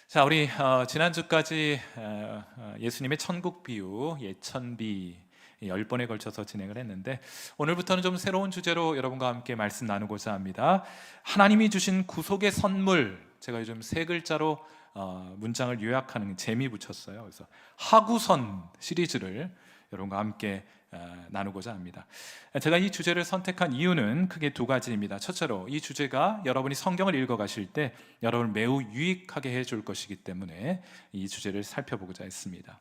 자, 우리 지난주까지 예수님의 천국 비유, 예천비 10번에 걸쳐서 진행을 했는데, 오늘부터는 좀 새로운 주제로 여러분과 함께 말씀 나누고자 합니다. 하나님이 주신 구속의 선물, 제가 요즘 세 글자로 문장을 요약하는 재미 붙였어요. 그래서 하구선 시리즈를 여러분과 함께 나누고자 합니다. 제가 이 주제를 선택한 이유는 크게 두 가지입니다. 첫째로, 이 주제가 여러분이 성경을 읽어가실 때 여러분을 매우 유익하게 해줄 것이기 때문에 이 주제를 살펴보고자 했습니다.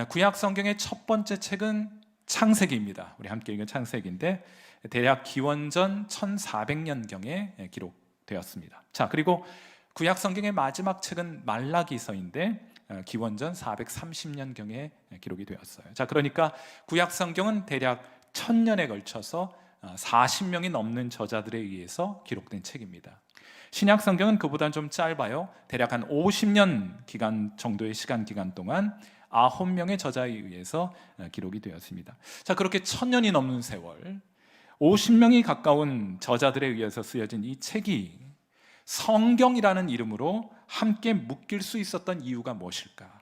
구약 성경의 첫 번째 책은 창세기입니다. 우리 함께 읽은 창세기인데 대략 기원전 1400년경에 기록되었습니다. 자, 그리고 구약 성경의 마지막 책은 말라기서인데 기원전 430년경에 기록이 되었어요. 자, 그러니까 구약 성경은 대략 1000년에 걸쳐서 40명이 넘는 저자들에 의해서 기록된 책입니다. 신약 성경은 그보다는 좀 짧아요. 대략 한 50년 기간 정도의 시간 기간 동안 9명의 저자에 의해서 기록이 되었습니다. 자, 그렇게 1000년이 넘는 세월, 50명이 가까운 저자들에 의해서 쓰여진 이 책이 성경이라는 이름으로 함께 묶일 수 있었던 이유가 무엇일까?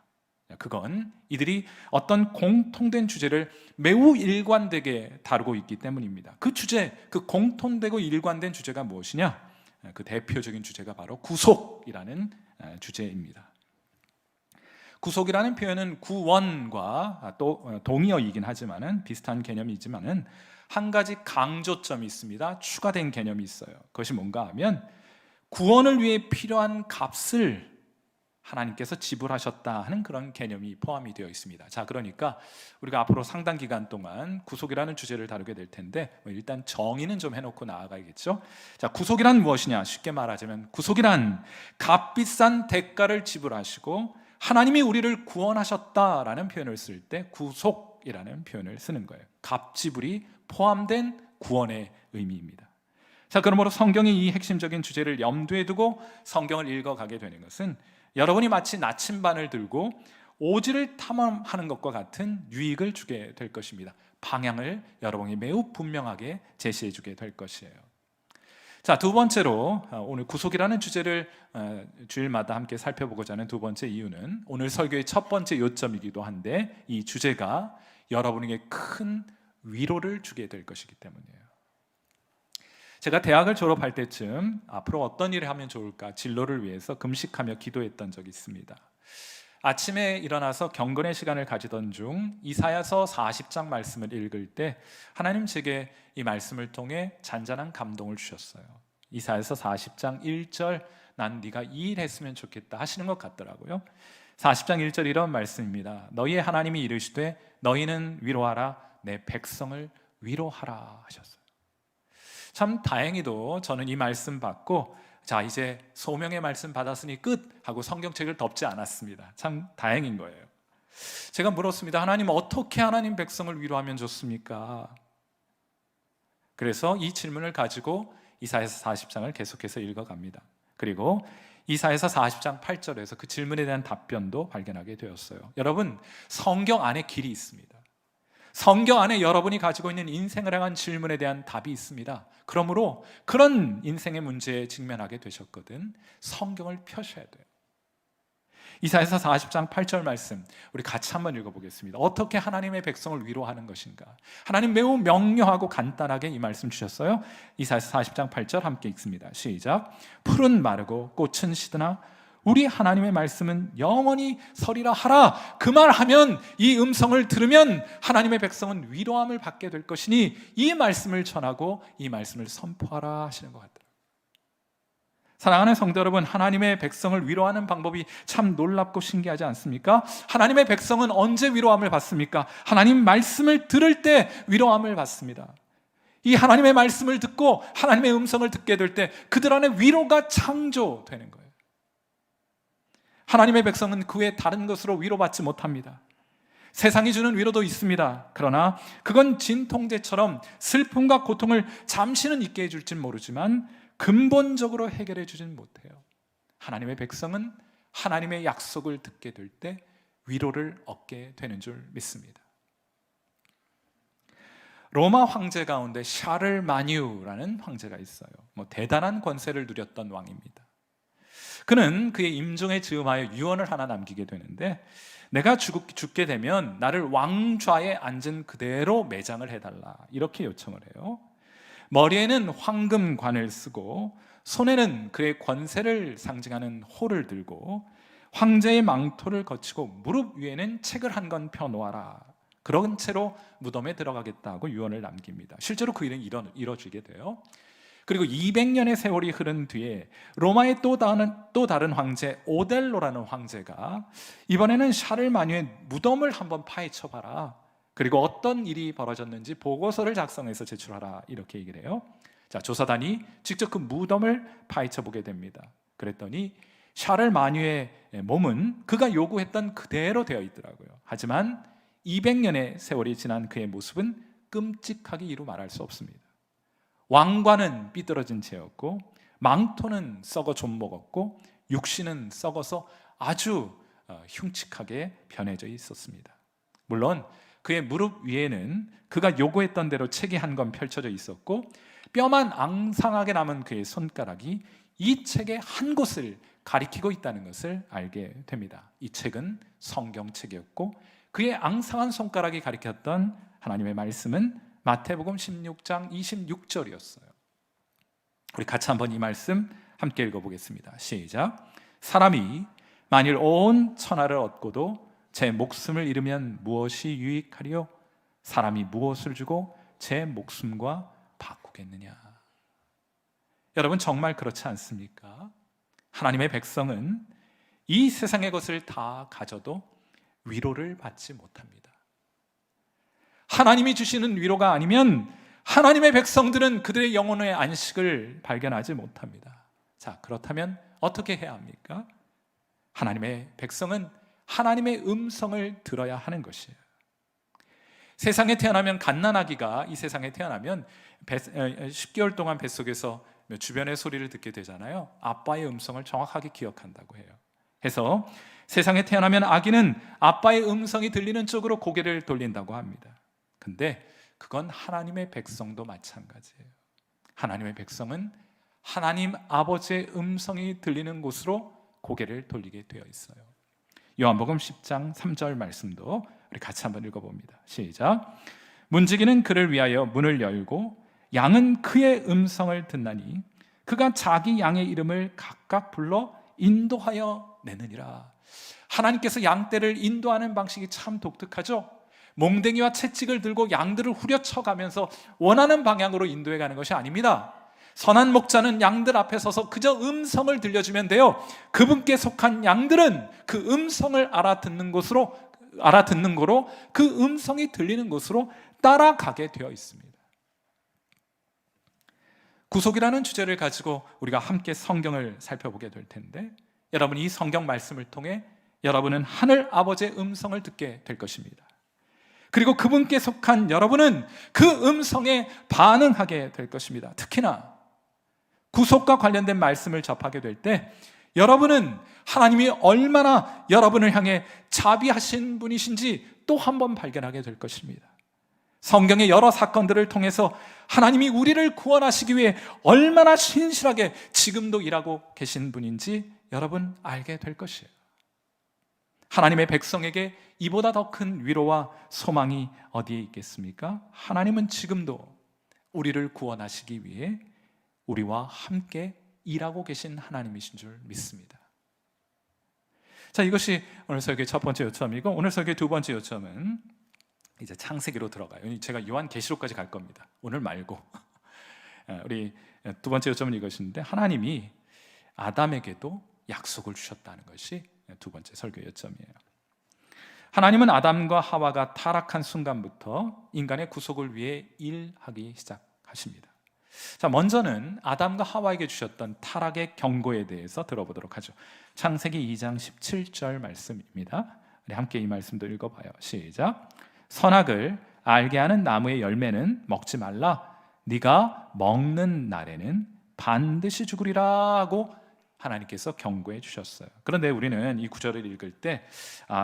그건 이들이 어떤 공통된 주제를 매우 일관되게 다루고 있기 때문입니다. 그 주제, 그 공통되고 일관된 주제가 무엇이냐? 그 대표적인 주제가 바로 구속이라는 주제입니다. 구속이라는 표현은 구원과 또 동의어이긴 하지만은 비슷한 개념이지만은 한 가지 강조점이 있습니다. 추가된 개념이 있어요. 그것이 뭔가 하면 구원을 위해 필요한 값을 하나님께서 지불하셨다 하는 그런 개념이 포함이 되어 있습니다. 자, 그러니까 우리가 앞으로 상당 기간 동안 구속이라는 주제를 다루게 될 텐데 일단 정의는 좀 해놓고 나아가야겠죠. 자, 구속이란 무엇이냐? 쉽게 말하자면 구속이란 값비싼 대가를 지불하시고 하나님이 우리를 구원하셨다라는 표현을 쓸 때 구속이라는 표현을 쓰는 거예요. 값 지불이 포함된 구원의 의미입니다. 자, 그러므로 성경이 이 핵심적인 주제를 염두에 두고 성경을 읽어가게 되는 것은 여러분이 마치 나침반을 들고 오지를 탐험하는 것과 같은 유익을 주게 될 것입니다. 방향을 여러분이 매우 분명하게 제시해 주게 될 것이에요. 자, 두 번째로 오늘 구속이라는 주제를 주일마다 함께 살펴보고자 하는 두 번째 이유는 오늘 설교의 첫 번째 요점이기도 한데 이 주제가 여러분에게 큰 위로를 주게 될 것이기 때문이에요. 제가 대학을 졸업할 때쯤 앞으로 어떤 일을 하면 좋을까 진로를 위해서 금식하며 기도했던 적이 있습니다. 아침에 일어나서 경건의 시간을 가지던 중 이사야서 40장 말씀을 읽을 때 하나님 제게 이 말씀을 통해 잔잔한 감동을 주셨어요. 이사야서 40장 1절, 난 네가 이 일 했으면 좋겠다 하시는 것 같더라고요. 40장 1절 이런 말씀입니다. 너희의 하나님이 이르시되 너희는 위로하라, 내 백성을 위로하라 하셨어요. 참 다행히도 저는 이 말씀 받고 자, 이제 소명의 말씀 받았으니 끝 하고 성경책을 덮지 않았습니다. 참 다행인 거예요. 제가 물었습니다. 하나님, 어떻게 하나님 백성을 위로하면 좋습니까? 그래서 이 질문을 가지고 이사야서 40장을 계속해서 읽어갑니다. 그리고 이사야서 40장 8절에서 그 질문에 대한 답변도 발견하게 되었어요. 여러분, 성경 안에 길이 있습니다. 성경 안에 여러분이 가지고 있는 인생을 향한 질문에 대한 답이 있습니다. 그러므로 그런 인생의 문제에 직면하게 되셨거든 성경을 펴셔야 돼요. 이사야서 40장 8절 말씀 우리 같이 한번 읽어보겠습니다. 어떻게 하나님의 백성을 위로하는 것인가? 하나님 매우 명료하고 간단하게 이 말씀 주셨어요. 이사야서 40장 8절 함께 읽습니다. 시작. 풀은 마르고 꽃은 시드나 우리 하나님의 말씀은 영원히 서리라 하라. 그 말하면 이 음성을 들으면 하나님의 백성은 위로함을 받게 될 것이니 이 말씀을 전하고 이 말씀을 선포하라 하시는 것 같더라고요. 사랑하는 성도 여러분, 하나님의 백성을 위로하는 방법이 참 놀랍고 신기하지 않습니까? 하나님의 백성은 언제 위로함을 받습니까? 하나님 말씀을 들을 때 위로함을 받습니다. 이 하나님의 말씀을 듣고 하나님의 음성을 듣게 될 때 그들 안에 위로가 창조되는 거예요. 하나님의 백성은 그 외 다른 것으로 위로받지 못합니다. 세상이 주는 위로도 있습니다. 그러나 그건 진통제처럼 슬픔과 고통을 잠시는 있게 해줄진 모르지만 근본적으로 해결해 주진 못해요. 하나님의 백성은 하나님의 약속을 듣게 될 때 위로를 얻게 되는 줄 믿습니다. 로마 황제 가운데 샤를마뉴라는 황제가 있어요. 대단한 권세를 누렸던 왕입니다. 그는 그의 임종에 즈음하여 유언을 하나 남기게 되는데, 내가 죽게 되면 나를 왕좌에 앉은 그대로 매장을 해달라, 이렇게 요청을 해요. 머리에는 황금관을 쓰고 손에는 그의 권세를 상징하는 호를 들고 황제의 망토를 거치고 무릎 위에는 책을 한 권 펴놓아라, 그런 채로 무덤에 들어가겠다고 유언을 남깁니다. 실제로 그 일은 이뤄지게 돼요. 그리고 200년의 세월이 흐른 뒤에 로마의 또 다른 황제 오델로라는 황제가 이번에는 샤를마뉴의 무덤을 한번 파헤쳐봐라, 그리고 어떤 일이 벌어졌는지 보고서를 작성해서 제출하라, 이렇게 얘기를 해요. 자, 조사단이 직접 그 무덤을 파헤쳐 보게 됩니다. 그랬더니 샤를마뉴의 몸은 그가 요구했던 그대로 되어 있더라고요. 하지만 200년의 세월이 지난 그의 모습은 끔찍하게 이루 말할 수 없습니다. 왕관은 삐뚤어진 채였고 망토는 썩어 좀 먹었고 육신은 썩어서 아주 흉측하게 변해져 있었습니다. 물론 그의 무릎 위에는 그가 요구했던 대로 책이 한 권 펼쳐져 있었고 뼈만 앙상하게 남은 그의 손가락이 이 책의 한 곳을 가리키고 있다는 것을 알게 됩니다. 이 책은 성경책이었고 그의 앙상한 손가락이 가리켰던 하나님의 말씀은 마태복음 16장 26절이었어요. 우리 같이 한번 이 말씀 함께 읽어보겠습니다. 시작. 사람이 만일 온 천하를 얻고도 제 목숨을 잃으면 무엇이 유익하리요? 사람이 무엇을 주고 제 목숨과 바꾸겠느냐? 여러분, 정말 그렇지 않습니까? 하나님의 백성은 이 세상의 것을 다 가져도 위로를 받지 못합니다. 하나님이 주시는 위로가 아니면 하나님의 백성들은 그들의 영혼의 안식을 발견하지 못합니다. 자, 그렇다면 어떻게 해야 합니까? 하나님의 백성은 하나님의 음성을 들어야 하는 것이에요. 세상에 태어나면 갓난아기가 이 세상에 태어나면 10개월 동안 뱃속에서 주변의 소리를 듣게 되잖아요. 아빠의 음성을 정확하게 기억한다고 해요. 해서 세상에 태어나면 아기는 아빠의 음성이 들리는 쪽으로 고개를 돌린다고 합니다. 근데 그건 하나님의 백성도 마찬가지예요. 하나님의 백성은 하나님 아버지의 음성이 들리는 곳으로 고개를 돌리게 되어 있어요. 요한복음 10장 3절 말씀도 우리 같이 한번 읽어봅니다. 시작. 문지기는 그를 위하여 문을 열고 양은 그의 음성을 듣나니 그가 자기 양의 이름을 각각 불러 인도하여 내느니라. 하나님께서 양떼를 인도하는 방식이 참 독특하죠. 몽댕이와 채찍을 들고 양들을 후려쳐가면서 원하는 방향으로 인도해 가는 것이 아닙니다. 선한 목자는 양들 앞에 서서 그저 음성을 들려주면 돼요. 그분께 속한 양들은 그 음성을 알아듣는 거로 그 음성이 들리는 곳으로 따라가게 되어 있습니다. 구속이라는 주제를 가지고 우리가 함께 성경을 살펴보게 될 텐데, 여러분, 이 성경 말씀을 통해 여러분은 하늘 아버지의 음성을 듣게 될 것입니다. 그리고 그분께 속한 여러분은 그 음성에 반응하게 될 것입니다. 특히나 구속과 관련된 말씀을 접하게 될 때 여러분은 하나님이 얼마나 여러분을 향해 자비하신 분이신지 또 한 번 발견하게 될 것입니다. 성경의 여러 사건들을 통해서 하나님이 우리를 구원하시기 위해 얼마나 신실하게 지금도 일하고 계신 분인지 여러분 알게 될 것이에요. 하나님의 백성에게 이보다 더 큰 위로와 소망이 어디에 있겠습니까? 하나님은 지금도 우리를 구원하시기 위해 우리와 함께 일하고 계신 하나님이신 줄 믿습니다. 자, 이것이 오늘 설교의 첫 번째 요점이고, 오늘 설교의 두 번째 요점은 이제 창세기로 들어가요. 제가 요한계시록까지 갈 겁니다. 오늘 말고. 우리 두 번째 요점은 이것인데, 하나님이 아담에게도 약속을 주셨다는 것이 두 번째 설교 요점이에요. 하나님은 아담과 하와가 타락한 순간부터 인간의 구속을 위해 일하기 시작하십니다. 자, 먼저는 아담과 하와에게 주셨던 타락의 경고에 대해서 들어보도록 하죠. 창세기 2장 17절 말씀입니다. 우리 함께 이 말씀도 읽어봐요. 시작. 선악을 알게 하는 나무의 열매는 먹지 말라. 네가 먹는 날에는 반드시 죽으리라 하고 하나님께서 경고해 주셨어요. 그런데 우리는 이 구절을 읽을 때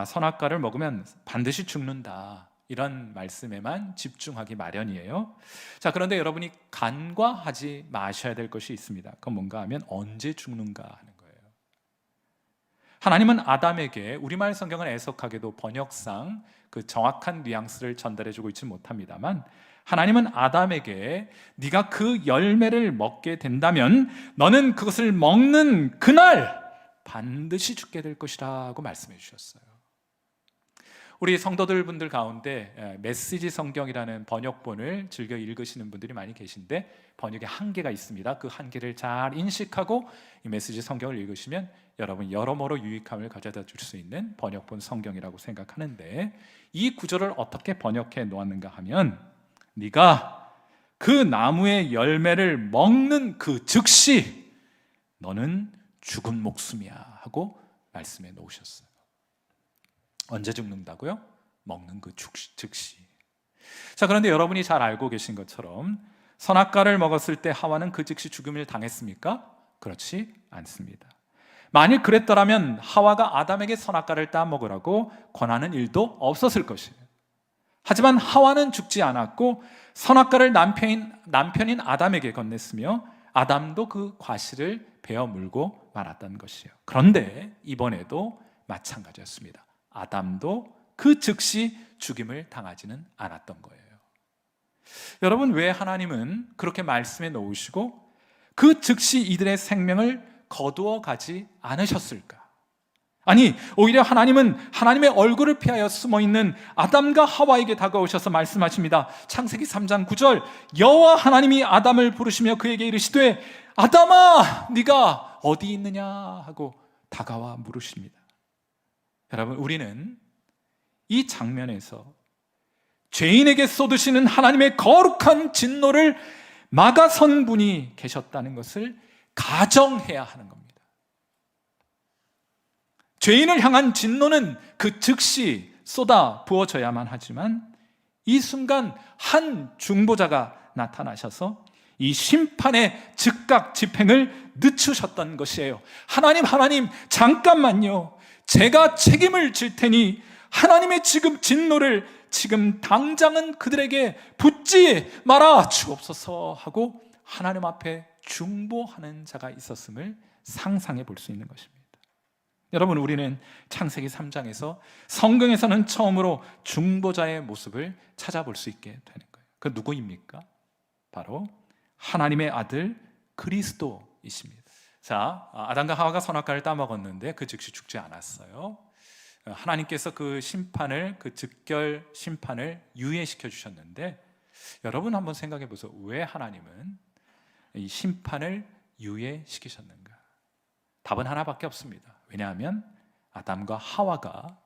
선악과를 먹으면 반드시 죽는다, 이런 말씀에만 집중하기 마련이에요. 자, 그런데 여러분이 간과하지 마셔야 될 것이 있습니다. 그건 뭔가 하면 언제 죽는가 하는 거예요. 하나님은 아담에게, 우리말 성경은 애석하게도 번역상 그 정확한 뉘앙스를 전달해주고 있지 못합니다만, 하나님은 아담에게 네가 그 열매를 먹게 된다면 너는 그것을 먹는 그날 반드시 죽게 될 것이라고 말씀해 주셨어요. 우리 성도들 분들 가운데 메시지 성경이라는 번역본을 즐겨 읽으시는 분들이 많이 계신데, 번역에 한계가 있습니다. 그 한계를 잘 인식하고 이 메시지 성경을 읽으시면 여러분 여러모로 유익함을 가져다 줄 수 있는 번역본 성경이라고 생각하는데, 이 구절을 어떻게 번역해 놓았는가 하면, 네가 그 나무의 열매를 먹는 그 즉시 너는 죽은 목숨이야 하고 말씀해 놓으셨어요. 언제 죽는다고요? 먹는 그 즉시. 자, 그런데 여러분이 잘 알고 계신 것처럼 선악과를 먹었을 때 하와는 그 즉시 죽음을 당했습니까? 그렇지 않습니다. 만일 그랬더라면 하와가 아담에게 선악과를 따먹으라고 권하는 일도 없었을 것이에요. 하지만 하와는 죽지 않았고 선악과를 남편인 아담에게 건넸으며 아담도 그 과실을 베어 물고 말았던 것이에요. 그런데 이번에도 마찬가지였습니다. 아담도 그 즉시 죽임을 당하지는 않았던 거예요. 여러분, 왜 하나님은 그렇게 말씀해 놓으시고 그 즉시 이들의 생명을 거두어 가지 않으셨을까? 아니, 오히려 하나님은 하나님의 얼굴을 피하여 숨어있는 아담과 하와에게 다가오셔서 말씀하십니다. 창세기 3장 9절, 여호와 하나님이 아담을 부르시며 그에게 이르시되 아담아 네가 어디 있느냐 하고 다가와 물으십니다. 여러분, 우리는 이 장면에서 죄인에게 쏟으시는 하나님의 거룩한 진노를 막아선 분이 계셨다는 것을 가정해야 하는 겁니다. 죄인을 향한 진노는 그 즉시 쏟아 부어져야만 하지만 이 순간 한 중보자가 나타나셔서 이 심판의 즉각 집행을 늦추셨던 것이에요. 하나님, 잠깐만요. 제가 책임을 질 테니 하나님의 지금 진노를 지금 당장은 그들에게 붓지 말아 주옵소서 하고 하나님 앞에 중보하는 자가 있었음을 상상해 볼 수 있는 것입니다. 여러분, 우리는 창세기 3장에서 성경에서는 처음으로 중보자의 모습을 찾아볼 수 있게 되는 거예요. 그 누구입니까? 바로 하나님의 아들 그리스도이십니다. 자, 아담과 하와가 선악과를 따먹었는데 그 즉시 죽지 않았어요. 하나님께서 그 심판을, 그 즉결 심판을 유예시켜 주셨는데, 여러분 한번 생각해 보세요. 왜 하나님은 이 심판을 유예시키셨는가? 답은 하나밖에 없습니다. 왜냐하면 아담과 하와가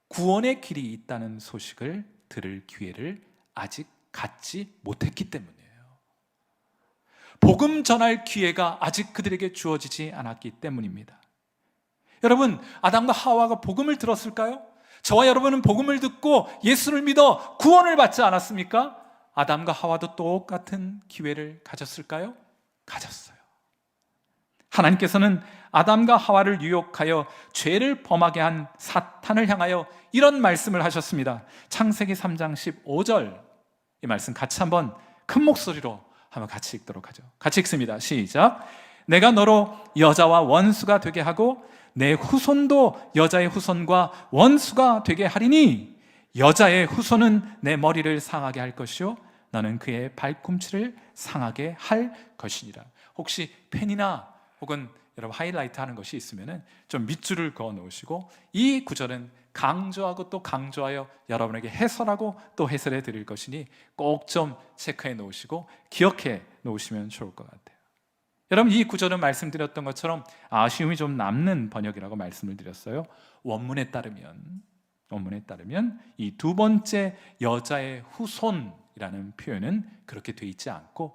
구원의 길이 있다는 소식을 들을 기회를 아직 갖지 못했기 때문이에요. 복음 전할 기회가 아직 그들에게 주어지지 않았기 때문입니다. 여러분, 아담과 하와가 복음을 들었을까요? 저와 여러분은 복음을 듣고 예수를 믿어 구원을 받지 않았습니까? 아담과 하와도 똑같은 기회를 가졌을까요? 가졌어요. 하나님께서는 아담과 하와를 유혹하여 죄를 범하게 한 사탄을 향하여 이런 말씀을 하셨습니다. 창세기 3장 15절, 이 말씀 같이 한번 큰 목소리로 한번 같이 읽도록 하죠. 같이 읽습니다. 시작. 내가 너로 여자와 원수가 되게 하고 내 후손도 여자의 후손과 원수가 되게 하리니 여자의 후손은 내 머리를 상하게 할 것이요 너는 그의 발꿈치를 상하게 할 것이니라. 혹시 펜이나 혹은 여러분 하이라이트 하는 것이 있으면 좀 밑줄을 그어 놓으시고 이 구절은 강조하고 또 강조하여 여러분에게 해설하고 또 해설해 드릴 것이니 꼭 좀 체크해 놓으시고 기억해 놓으시면 좋을 것 같아요. 여러분, 이 구절은 말씀드렸던 것처럼 아쉬움이 좀 남는 번역이라고 말씀을 드렸어요. 원문에 따르면 이 두 번째 여자의 후손이라는 표현은 그렇게 돼 있지 않고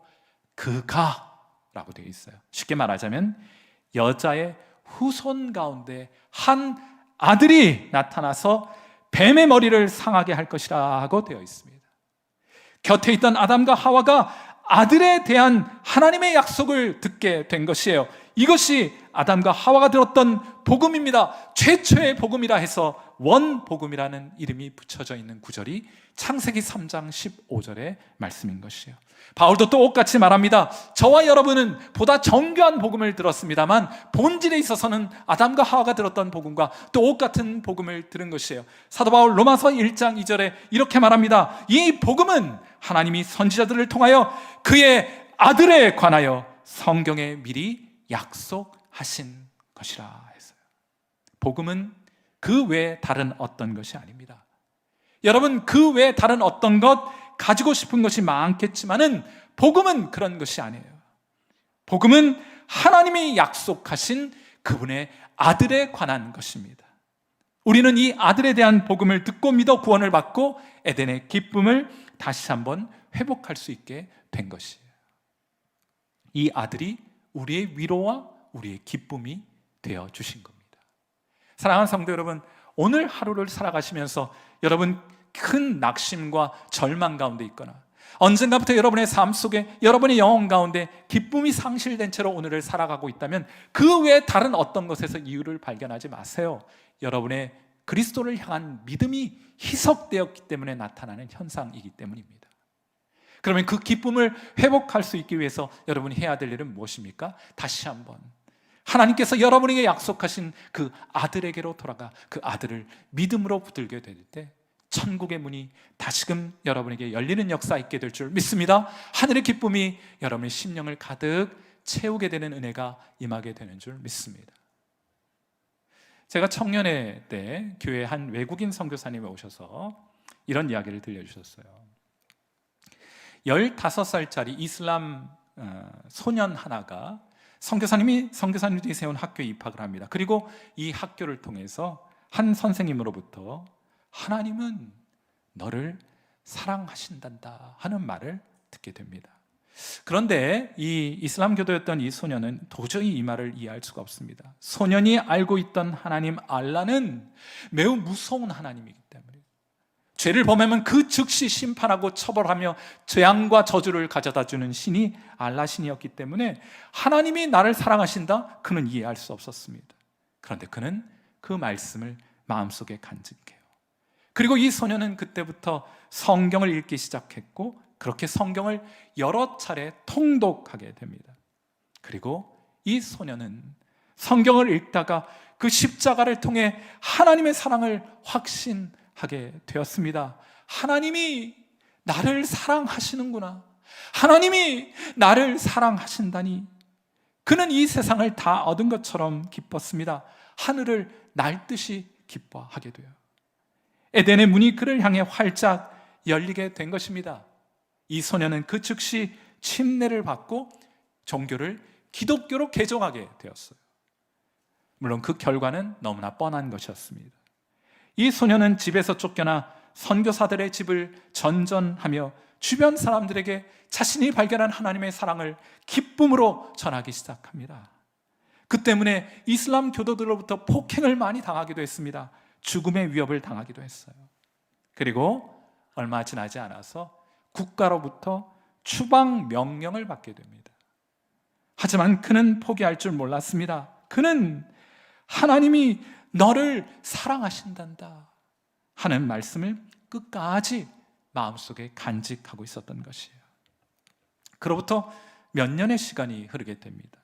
그가 라고 되어 있어요. 쉽게 말하자면 여자의 후손 가운데 한 아들이 나타나서 뱀의 머리를 상하게 할 것이라 고 되어 있습니다. 곁에 있던 아담과 하와가 아들에 대한 하나님의 약속을 듣게 된 것이에요. 이것이 아담과 하와가 들었던 복음입니다. 최초의 복음이라 해서 원복음이라는 이름이 붙여져 있는 구절이 창세기 3장 15절의 말씀인 것이에요. 바울도 또 똑같이 말합니다. 저와 여러분은 보다 정교한 복음을 들었습니다만 본질에 있어서는 아담과 하와가 들었던 복음과 또 똑같은 복음을 들은 것이에요. 사도 바울 로마서 1장 2절에 이렇게 말합니다. 이 복음은 하나님이 선지자들을 통하여 그의 아들에 관하여 성경에 미리 약속하신 것이라 했어요. 복음은 그 외에 다른 어떤 것이 아닙니다. 여러분, 그 외에 다른 어떤 것 가지고 싶은 것이 많겠지만은 복음은 그런 것이 아니에요. 복음은 하나님이 약속하신 그분의 아들에 관한 것입니다. 우리는 이 아들에 대한 복음을 듣고 믿어 구원을 받고 에덴의 기쁨을 다시 한번 회복할 수 있게 된 것이에요. 이 아들이 우리의 위로와 우리의 기쁨이 되어 주신 겁니다. 사랑하는 성도 여러분, 오늘 하루를 살아가시면서 여러분 큰 낙심과 절망 가운데 있거나 언젠가부터 여러분의 삶 속에 여러분의 영혼 가운데 기쁨이 상실된 채로 오늘을 살아가고 있다면 그 외에 다른 어떤 것에서 이유를 발견하지 마세요. 여러분의 그리스도를 향한 믿음이 희석되었기 때문에 나타나는 현상이기 때문입니다. 그러면 그 기쁨을 회복할 수 있기 위해서 여러분이 해야 될 일은 무엇입니까? 다시 한번 하나님께서 여러분에게 약속하신 그 아들에게로 돌아가 그 아들을 믿음으로 붙들게 될 때 천국의 문이 다시금 여러분에게 열리는 역사 있게 될 줄 믿습니다. 하늘의 기쁨이 여러분의 심령을 가득 채우게 되는 은혜가 임하게 되는 줄 믿습니다. 제가 청년회 때 교회에 한 외국인 선교사님이 오셔서 이런 이야기를 들려주셨어요. 15살짜리 이슬람 소년 하나가 선교사님들이 세운 학교에 입학을 합니다. 그리고 이 학교를 통해서 한 선생님으로부터 하나님은 너를 사랑하신단다 하는 말을 듣게 됩니다. 그런데 이 이슬람 교도였던 이 소년은 도저히 이 말을 이해할 수가 없습니다. 소년이 알고 있던 하나님 알라는 매우 무서운 하나님이기 때문에 죄를 범하면 그 즉시 심판하고 처벌하며 재앙과 저주를 가져다 주는 신이 알라 신이었기 때문에 하나님이 나를 사랑하신다? 그는 이해할 수 없었습니다. 그런데 그는 그 말씀을 마음속에 간직해요. 그리고 이 소년은 그때부터 성경을 읽기 시작했고 그렇게 성경을 여러 차례 통독하게 됩니다. 그리고 이 소년은 성경을 읽다가 그 십자가를 통해 하나님의 사랑을 확신하게 되었습니다. 하나님이 나를 사랑하시는구나. 하나님이 나를 사랑하신다니. 그는 이 세상을 다 얻은 것처럼 기뻤습니다. 하늘을 날듯이 기뻐하게 돼요. 에덴의 문이 그를 향해 활짝 열리게 된 것입니다. 이 소년은 그 즉시 침례를 받고 종교를 기독교로 개종하게 되었어요. 물론 그 결과는 너무나 뻔한 것이었습니다. 이 소년은 집에서 쫓겨나 선교사들의 집을 전전하며 주변 사람들에게 자신이 발견한 하나님의 사랑을 기쁨으로 전하기 시작합니다. 그 때문에 이슬람 교도들로부터 폭행을 많이 당하기도 했습니다. 죽음의 위협을 당하기도 했어요. 그리고 얼마 지나지 않아서 국가로부터 추방 명령을 받게 됩니다. 하지만 그는 포기할 줄 몰랐습니다. 그는 하나님이 너를 사랑하신단다 하는 말씀을 끝까지 마음속에 간직하고 있었던 것이에요. 그로부터 몇 년의 시간이 흐르게 됩니다.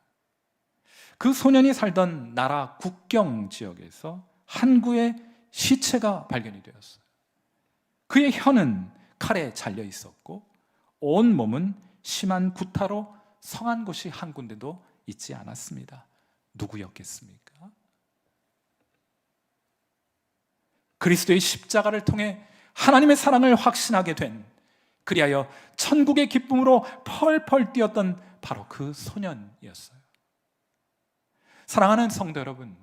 그 소년이 살던 나라 국경 지역에서 한 구의 시체가 발견이 되었어요. 그의 혀는 칼에 잘려 있었고 온 몸은 심한 구타로 성한 곳이 한 군데도 있지 않았습니다. 누구였겠습니까? 그리스도의 십자가를 통해 하나님의 사랑을 확신하게 된, 그리하여 천국의 기쁨으로 펄펄 뛰었던 바로 그 소년이었어요. 사랑하는 성도 여러분,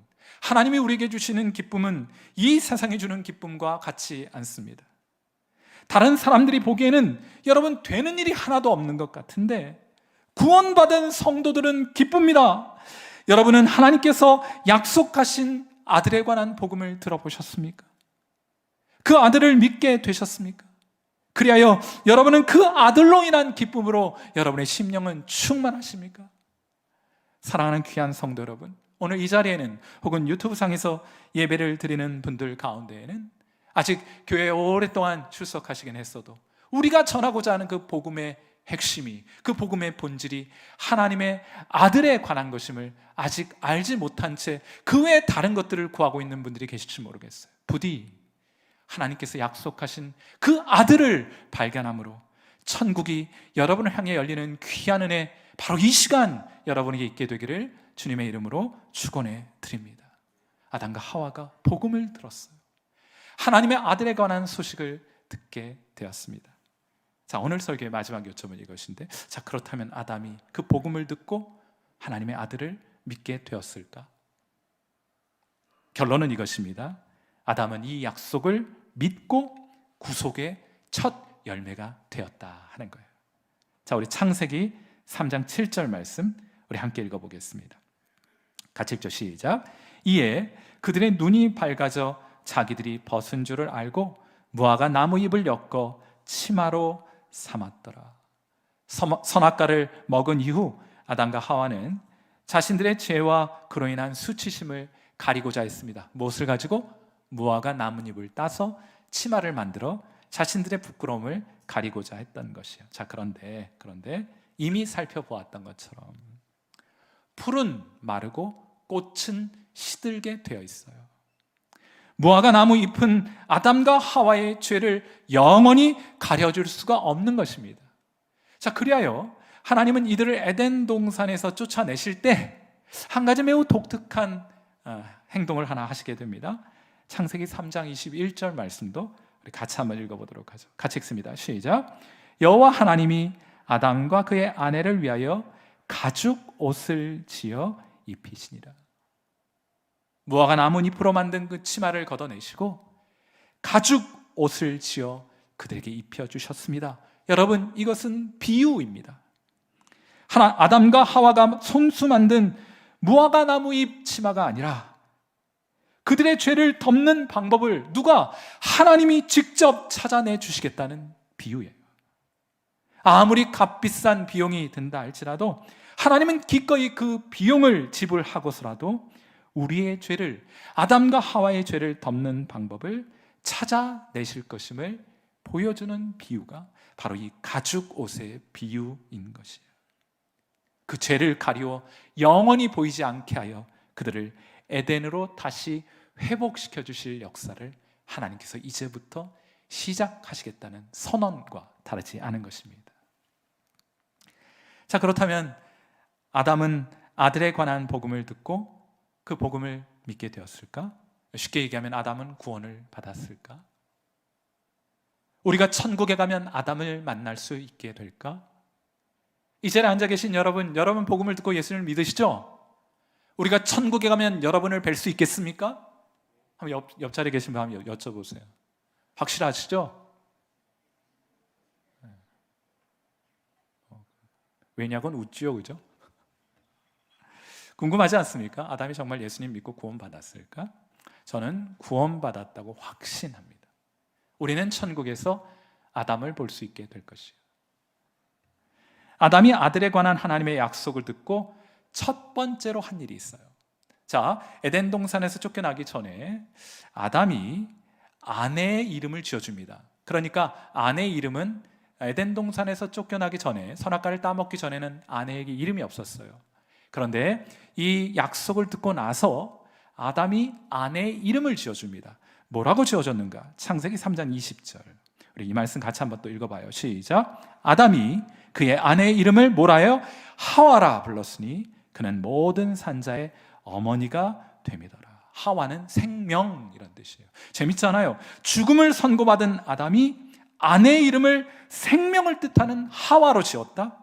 하나님이 우리에게 주시는 기쁨은 이 세상이 주는 기쁨과 같지 않습니다. 다른 사람들이 보기에는 여러분 되는 일이 하나도 없는 것 같은데 구원받은 성도들은 기쁩니다. 여러분은 하나님께서 약속하신 아들에 관한 복음을 들어보셨습니까? 그 아들을 믿게 되셨습니까? 그리하여 여러분은 그 아들로 인한 기쁨으로 여러분의 심령은 충만하십니까? 사랑하는 귀한 성도 여러분, 오늘 이 자리에는 혹은 유튜브 상에서 예배를 드리는 분들 가운데에는 아직 교회에 오랫동안 출석하시긴 했어도 우리가 전하고자 하는 그 복음의 핵심이, 그 복음의 본질이 하나님의 아들에 관한 것임을 아직 알지 못한 채 그 외에 다른 것들을 구하고 있는 분들이 계실지 모르겠어요. 부디 하나님께서 약속하신 그 아들을 발견함으로 천국이 여러분을 향해 열리는 귀한 은혜, 바로 이 시간 여러분에게 있게 되기를 주님의 이름으로 축원해 드립니다. 아담과 하와가 복음을 들었어요. 하나님의 아들에 관한 소식을 듣게 되었습니다. 자, 오늘 설교의 마지막 요점은 이것인데, 자, 그렇다면 아담이 그 복음을 듣고 하나님의 아들을 믿게 되었을까? 결론은 이것입니다. 아담은 이 약속을 믿고 구속의 첫 열매가 되었다 하는 거예요. 자, 우리 창세기 3장 7절 말씀 우리 함께 읽어보겠습니다. 같이 읽죠. 시작. 이에 그들의 눈이 밝아져 자기들이 벗은 줄을 알고 무화과 나무 잎을 엮어 치마로 삼았더라. 선악과를 먹은 이후 아담과 하와는 자신들의 죄와 그로 인한 수치심을 가리고자 했습니다. 무엇을 가지고? 무화과 나뭇잎을 따서 치마를 만들어 자신들의 부끄러움을 가리고자 했던 것이에요. 자, 그런데 이미 살펴보았던 것처럼 풀은 마르고 꽃은 시들게 되어 있어요. 무화과 나무 잎은 아담과 하와의 죄를 영원히 가려줄 수가 없는 것입니다. 자, 그리하여 하나님은 이들을 에덴 동산에서 쫓아내실 때 한 가지 매우 독특한 행동을 하나 하시게 됩니다. 창세기 3장 21절 말씀도 우리 같이 한번 읽어보도록 하죠. 같이 읽습니다. 시작. 여호와 하나님이 아담과 그의 아내를 위하여 가죽 옷을 지어 입히시니라. 무화과 나뭇잎으로 만든 그 치마를 걷어내시고 가죽 옷을 지어 그들에게 입혀주셨습니다. 여러분, 이것은 비유입니다. 아담과 하와가 손수 만든 무화과 나무잎 치마가 아니라 그들의 죄를 덮는 방법을 누가? 하나님이 직접 찾아내 주시겠다는 비유예요. 아무리 값비싼 비용이 든다 할지라도 하나님은 기꺼이 그 비용을 지불하고서라도 우리의 죄를, 아담과 하와의 죄를 덮는 방법을 찾아내실 것임을 보여주는 비유가 바로 이 가죽 옷의 비유인 것이에요. 그 죄를 가리워 영원히 보이지 않게 하여 그들을 에덴으로 다시 회복시켜 주실 역사를 하나님께서 이제부터 시작하시겠다는 선언과 다르지 않은 것입니다. 자, 그렇다면 아담은 아들에 관한 복음을 듣고 그 복음을 믿게 되었을까? 쉽게 얘기하면 아담은 구원을 받았을까? 우리가 천국에 가면 아담을 만날 수 있게 될까? 이 자리에 앉아 계신 여러분 복음을 듣고 예수님을 믿으시죠? 우리가 천국에 가면 여러분을 뵐 수 있겠습니까? 한번 옆자리에 계신 분 한번 여쭤보세요. 확실하시죠? 왜냐고는 웃지요, 그죠? 궁금하지 않습니까? 아담이 정말 예수님 믿고 구원받았을까? 저는 구원받았다고 확신합니다. 우리는 천국에서 아담을 볼 수 있게 될 것이에요. 아담이 아들에 관한 하나님의 약속을 듣고 첫 번째로 한 일이 있어요. 자, 에덴 동산에서 쫓겨나기 전에 아담이 아내의 이름을 지어줍니다. 그러니까 아내의 이름은 에덴 동산에서 쫓겨나기 전에, 선악과를 따먹기 전에는 아내에게 이름이 없었어요. 그런데 이 약속을 듣고 나서 아담이 아내의 이름을 지어줍니다. 뭐라고 지어줬는가? 창세기 3장 20절. 우리 이 말씀 같이 한번 또 읽어봐요. 시작. 아담이 그의 아내의 이름을 뭐라 해요? 하와라 불렀으니 그는 모든 산자의 어머니가 됨이더라. 하와는 생명이란 뜻이에요. 재밌잖아요. 죽음을 선고받은 아담이 아내의 이름을 생명을 뜻하는 하와로 지었다.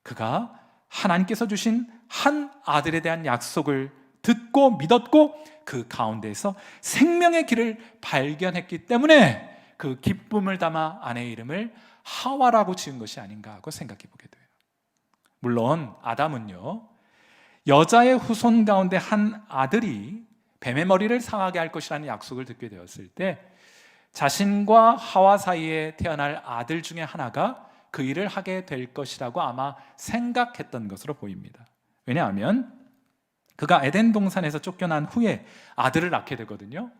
그가 하나님께서 주신 한 아들에 대한 약속을 듣고 믿었고 그 가운데에서 생명의 길을 발견했기 때문에 그 기쁨을 담아 아내의 이름을 하와라고 지은 것이 아닌가 하고 생각해 보게 돼요. 물론 아담은요, 여자의 후손 가운데 한 아들이 뱀의 머리를 상하게 할 것이라는 약속을 듣게 되었을 때 자신과 하와 사이에 태어날 아들 중에 하나가 그 일을 하게 될 것이라고 아마 생각했던 것으로 보입니다. 왜냐하면 그가 에덴 동산에서 쫓겨난 후에 아들을 낳게 되거든요.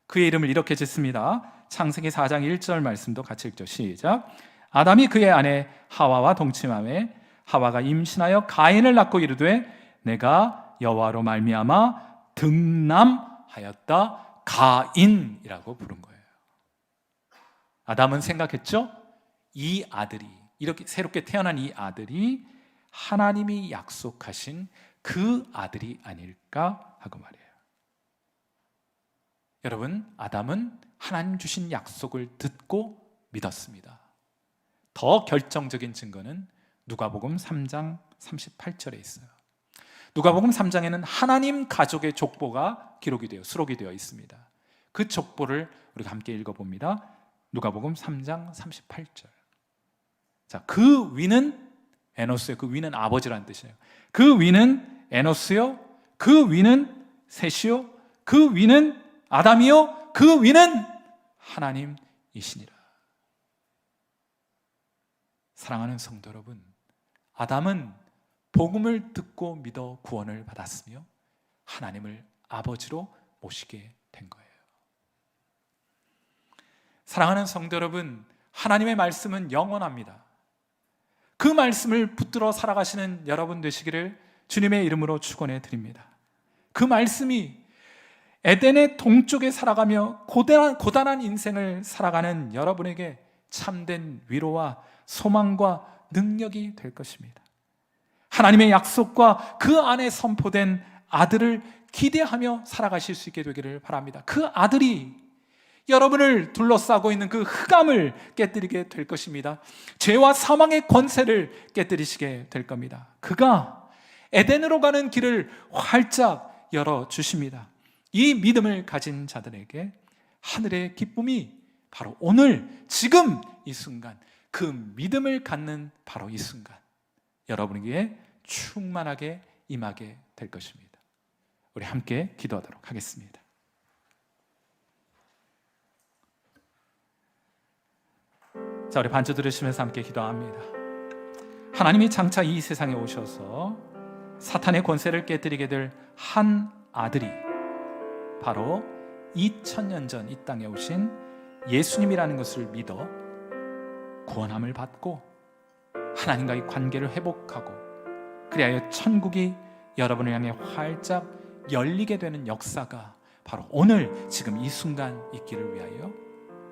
그의 이름을 이렇게 짓습니다. 창세기 4장 1절 말씀도 같이 읽죠. 시작. 아담이 그의 아내 하와와 동침하매 하와가 임신하여 가인을 낳고 이르되 내가 여호와로 말미암아 등남하였다. 가인이라고 부른 거예요. 아담은 생각했죠? 이 아들이, 이렇게 새롭게 태어난 이 아들이 하나님이 약속하신 그 아들이 아닐까 하고 말이에요. 여러분, 아담은 하나님 주신 약속을 듣고 믿었습니다. 더 결정적인 증거는 누가복음 3장 38절에 있어요. 누가복음 3장에는 하나님 가족의 족보가 수록이 되어 있습니다. 그 족보를 우리가 함께 읽어봅니다. 누가복음 3장 38절. 자, 그 위는 에노스요. 그 위는 아버지라는 뜻이에요. 그 위는 에노스요. 그 위는 셋이요. 그 위는 아담이요. 그 위는 하나님이시니라. 사랑하는 성도 여러분, 아담은 복음을 듣고 믿어 구원을 받았으며 하나님을 아버지로 모시게 된 거예요. 사랑하는 성도 여러분, 하나님의 말씀은 영원합니다. 그 말씀을 붙들어 살아가시는 여러분 되시기를 주님의 이름으로 축원해 드립니다. 그 말씀이 에덴의 동쪽에 살아가며 고단한 인생을 살아가는 여러분에게 참된 위로와 소망과 능력이 될 것입니다. 하나님의 약속과 그 안에 선포된 아들을 기대하며 살아가실 수 있게 되기를 바랍니다. 그 아들이 여러분을 둘러싸고 있는 그 흑암을 깨뜨리게 될 것입니다. 죄와 사망의 권세를 깨뜨리시게 될 겁니다. 그가 에덴으로 가는 길을 활짝 열어주십니다. 이 믿음을 가진 자들에게 하늘의 기쁨이 바로 오늘 지금 이 순간, 그 믿음을 갖는 바로 이 순간 여러분에게 충만하게 임하게 될 것입니다. 우리 함께 기도하도록 하겠습니다. 자, 우리 반주 들으시면서 함께 기도합니다. 하나님이 장차 이 세상에 오셔서 사탄의 권세를 깨뜨리게 될 한 아들이 바로 2000년 전 이 땅에 오신 예수님이라는 것을 믿어 구원함을 받고 하나님과의 관계를 회복하고 그리하여 천국이 여러분을 향해 활짝 열리게 되는 역사가 바로 오늘 지금 이 순간 있기를 위하여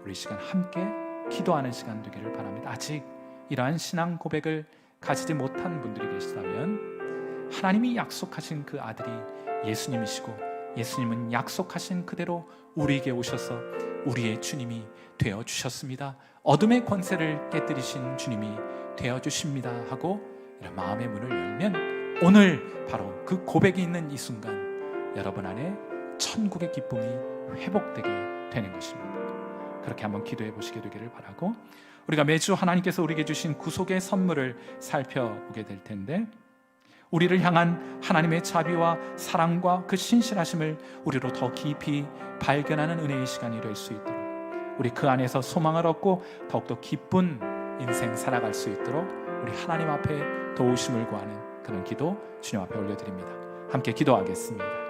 우리 시간 함께 기도하는 시간 되기를 바랍니다. 아직 이러한 신앙 고백을 가지지 못한 분들이 계시다면 하나님이 약속하신 그 아들이 예수님이시고 예수님은 약속하신 그대로 우리에게 오셔서 우리의 주님이 되어주셨습니다. 어둠의 권세를 깨뜨리신 주님이 되어주십니다 하고 이런 마음의 문을 열면 오늘 바로 그 고백이 있는 이 순간 여러분 안에 천국의 기쁨이 회복되게 되는 것입니다. 그렇게 한번 기도해 보시게 되기를 바라고 우리가 매주 하나님께서 우리에게 주신 구속의 선물을 살펴보게 될 텐데 우리를 향한 하나님의 자비와 사랑과 그 신실하심을 우리로 더 깊이 발견하는 은혜의 시간이 될 수 있도록 우리 그 안에서 소망을 얻고 더욱더 기쁜 인생 살아갈 수 있도록 우리 하나님 앞에 도우심을 구하는 그런 기도 주님 앞에 올려드립니다. 함께 기도하겠습니다.